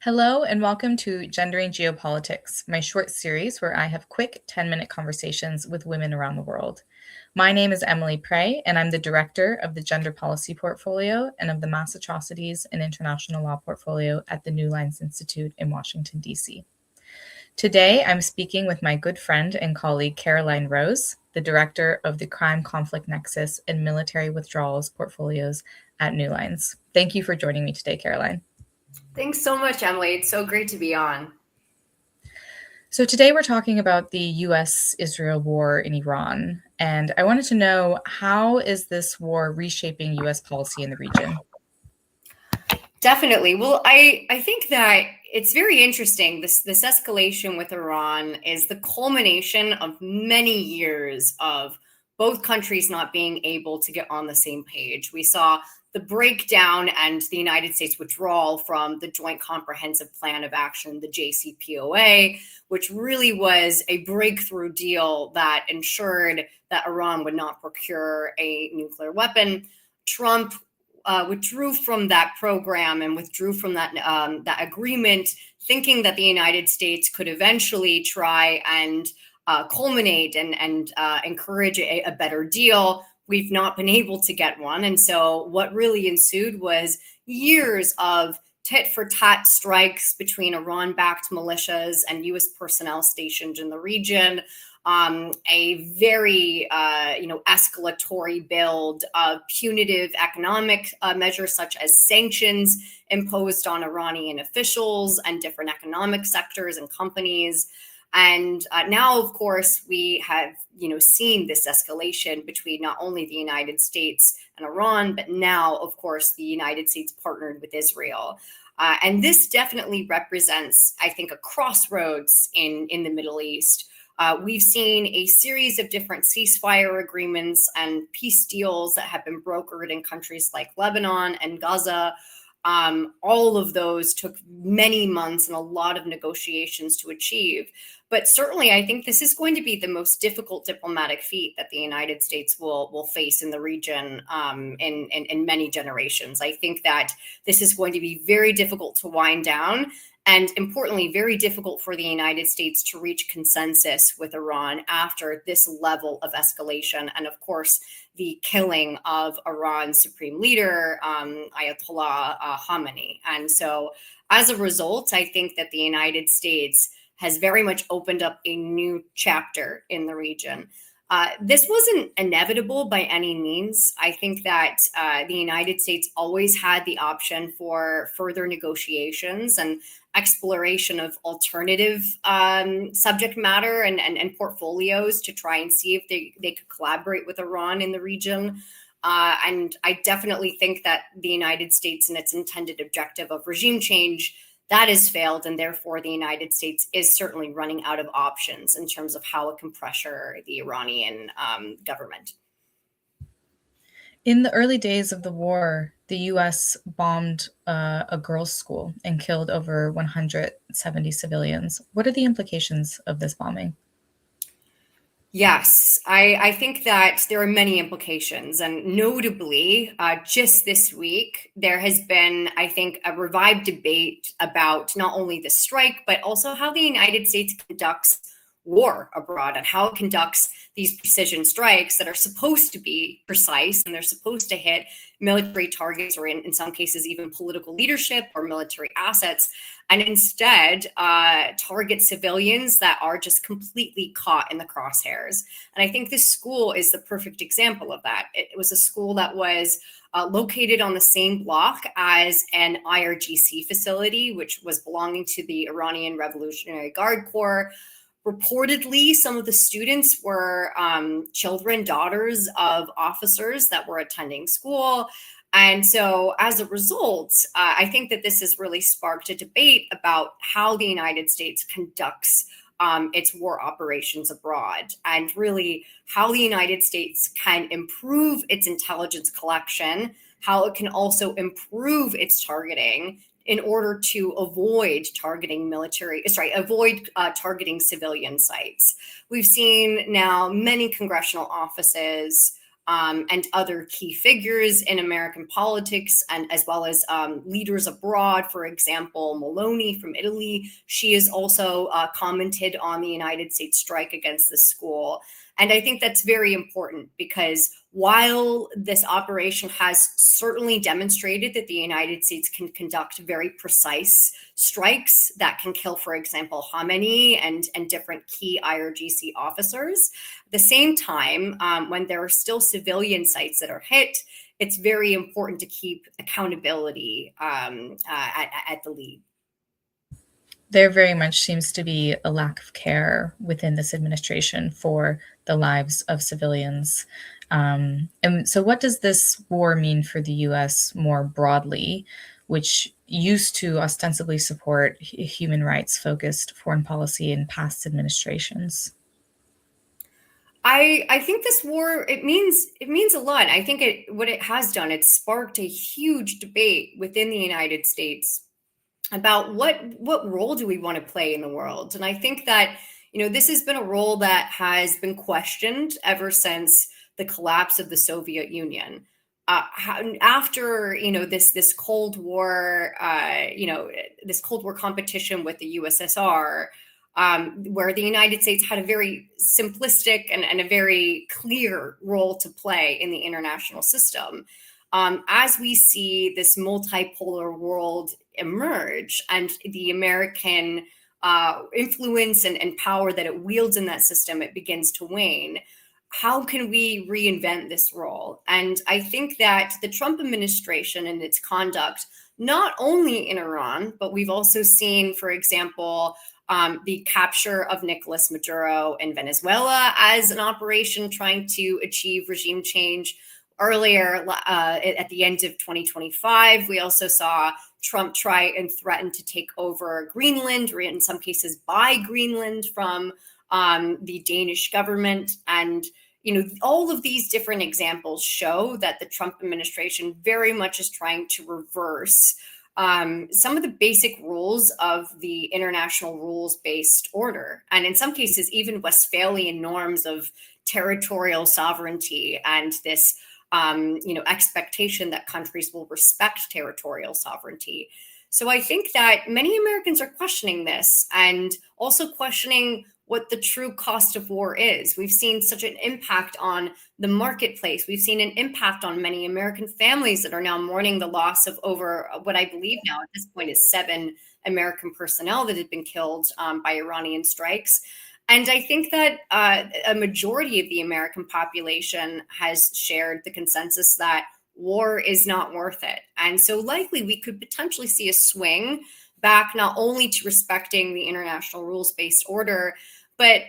Hello, and welcome to Gendering Geopolitics, my short series where I have quick 10-minute conversations with women around the world. My name is Emily Prey, and I'm the director of the Gender Policy Portfolio and of the Mass Atrocities and International Law Portfolio at the New Lines Institute in Washington, D.C. Today, I'm speaking with my good friend and colleague Caroline Rose, the director of the Crime Conflict Nexus and Military Withdrawals portfolios at New Lines. Thank you for joining me today, Caroline. Thanks so much, Emily. It's so great to be on. So today we're talking about the US-Israel war in Iran, and I wanted to know, how is this war reshaping US policy in the region? Definitely. Well, I think that it's very interesting. This escalation with Iran is the culmination of many years of both countries not being able to get on the same page. We saw the breakdown and the United States withdrawal from the Joint Comprehensive Plan of Action, the JCPOA, which really was a breakthrough deal that ensured that Iran would not procure a nuclear weapon. Trump withdrew from that program and withdrew from that agreement, thinking that the United States could eventually try and culminate and encourage a better deal. We've not been able to get one. And so what really ensued was years of tit for tat strikes between Iran-backed militias and U.S. personnel stationed in the region. A very escalatory build of punitive economic measures such as sanctions imposed on Iranian officials and different economic sectors and companies. And now, of course, we have seen this escalation between not only the United States and Iran, but now, of course, the United States partnered with Israel. And this definitely represents, I think, a crossroads in the Middle East. We've seen a series of different ceasefire agreements and peace deals that have been brokered in countries like Lebanon and Gaza. All of those took many months and a lot of negotiations to achieve. But certainly, I think this is going to be the most difficult diplomatic feat that the United States will face in the region in many generations. I think that this is going to be very difficult to wind down. And importantly, very difficult for the United States to reach consensus with Iran after this level of escalation. And of course, the killing of Iran's supreme leader, Ayatollah Khamenei. And so as a result, I think that the United States has very much opened up a new chapter in the region. This wasn't inevitable by any means. I think that the United States always had the option for further negotiations and exploration of alternative subject matter and portfolios to try and see if they could collaborate with Iran in the region. And I definitely think that the United States and its intended objective of regime change, that has failed, and therefore the United States is certainly running out of options in terms of how it can pressure the Iranian government. In the early days of the war, the US bombed a girls' school and killed over 170 civilians. What are the implications of this bombing? Yes, I think that there are many implications, and notably, just this week, there has been, I think, a revived debate about not only the strike, but also how the United States conducts war abroad and how it conducts these precision strikes that are supposed to be precise and they're supposed to hit military targets or in some cases even political leadership or military assets, and instead target civilians that are just completely caught in the crosshairs. And I think this school is the perfect example of that. It was a school that was located on the same block as an IRGC facility, which was belonging to the Iranian Revolutionary Guard Corps. Reportedly, some of the students were children, daughters of officers that were attending school. And so as a result, I think that this has really sparked a debate about how the United States conducts its war operations abroad, and really how the United States can improve its intelligence collection, how it can also improve its targeting in order to avoid targeting targeting civilian sites. We've seen now many congressional offices and other key figures in American politics, and as well as leaders abroad. For example, Meloni from Italy, she has also commented on the United States strike against the school. And I think that's very important because while this operation has certainly demonstrated that the United States can conduct very precise strikes that can kill, for example, Khamenei and different key IRGC officers, at the same time, when there are still civilian sites that are hit, it's very important to keep accountability at the lead. There very much seems to be a lack of care within this administration for the lives of civilians. And so, what does this war mean for the US more broadly, which used to ostensibly support human rights focused foreign policy in past administrations? I think this war, it means a lot. I think what it has done, it's sparked a huge debate within the United States about what role do we want to play in the world. And I think that, this has been a role that has been questioned ever since the collapse of the Soviet Union. After this Cold War, this Cold War competition with the USSR, where the United States had a very simplistic and a very clear role to play in the international system. As we see this multipolar world emerge and the American influence and power that it wields in that system, it begins to wane. How can we reinvent this role? And I think that the Trump administration and its conduct, not only in Iran, but we've also seen, for example, the capture of Nicolas Maduro in Venezuela as an operation trying to achieve regime change. Earlier, at the end of 2025, we also saw Trump try and threaten to take over Greenland, or in some cases buy Greenland from the Danish government. And, all of these different examples show that the Trump administration very much is trying to reverse some of the basic rules of the international rules-based order. And in some cases, even Westphalian norms of territorial sovereignty and this expectation that countries will respect territorial sovereignty. So I think that many Americans are questioning this and also questioning what the true cost of war is. We've seen such an impact on the marketplace. We've seen an impact on many American families that are now mourning the loss of over what I believe now at this point is 7 American personnel that had been killed by Iranian strikes. And I think that a majority of the American population has shared the consensus that war is not worth it. And so likely we could potentially see a swing back not only to respecting the international rules-based order, but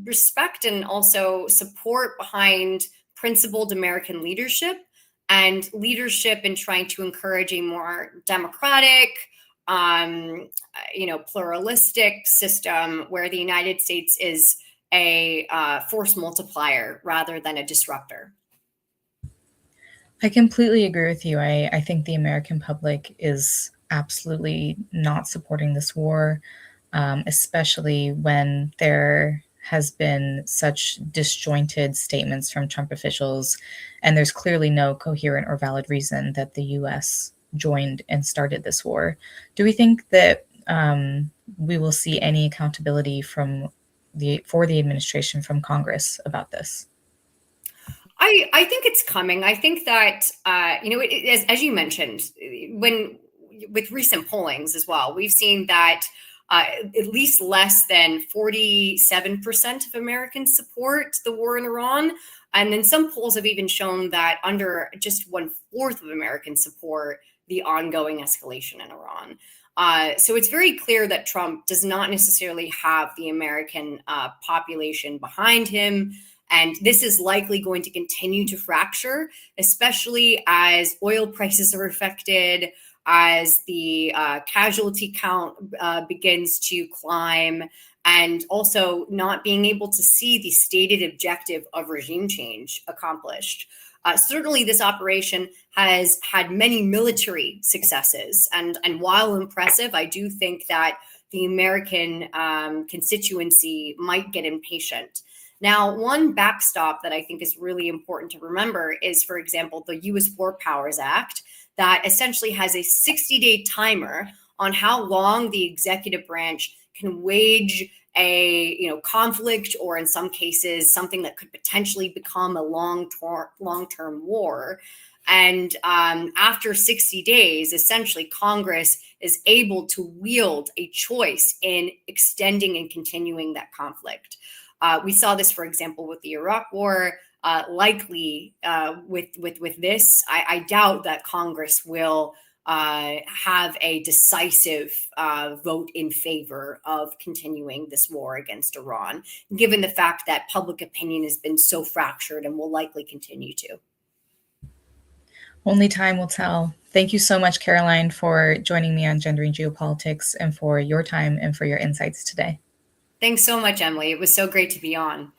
respect and also support behind principled American leadership and leadership in trying to encourage a more democratic, pluralistic system where the United States is a force multiplier rather than a disruptor. I completely agree with you. I think the American public is absolutely not supporting this war, especially when there has been such disjointed statements from Trump officials, and there's clearly no coherent or valid reason that the US joined and started this war. Do we think that we will see any accountability for the administration from Congress about this? I think it's coming. I think that as you mentioned, with recent pollings as well, we've seen that at least less than 47% of Americans support the war in Iran. And then some polls have even shown that under just 1/4 of Americans support the ongoing escalation in Iran. So it's very clear that Trump does not necessarily have the American population behind him. And this is likely going to continue to fracture, especially as oil prices are affected, as the casualty count begins to climb, and also not being able to see the stated objective of regime change accomplished. Certainly, this operation has had many military successes. And while impressive, I do think that the American constituency might get impatient. Now, one backstop that I think is really important to remember is, for example, the U.S. War Powers Act that essentially has a 60-day timer on how long the executive branch can wage a conflict, or in some cases something that could potentially become a long-term war. And after 60 days, essentially Congress is able to wield a choice in extending and continuing that conflict. We saw this, for example, with the Iraq War. Likely with this, I doubt that Congress will have a decisive vote in favor of continuing this war against Iran, given the fact that public opinion has been so fractured and will likely continue to. Only time will tell. Thank you so much, Caroline, for joining me on Gendering Geopolitics and for your time and for your insights today. Thanks so much, Emily. It was so great to be on.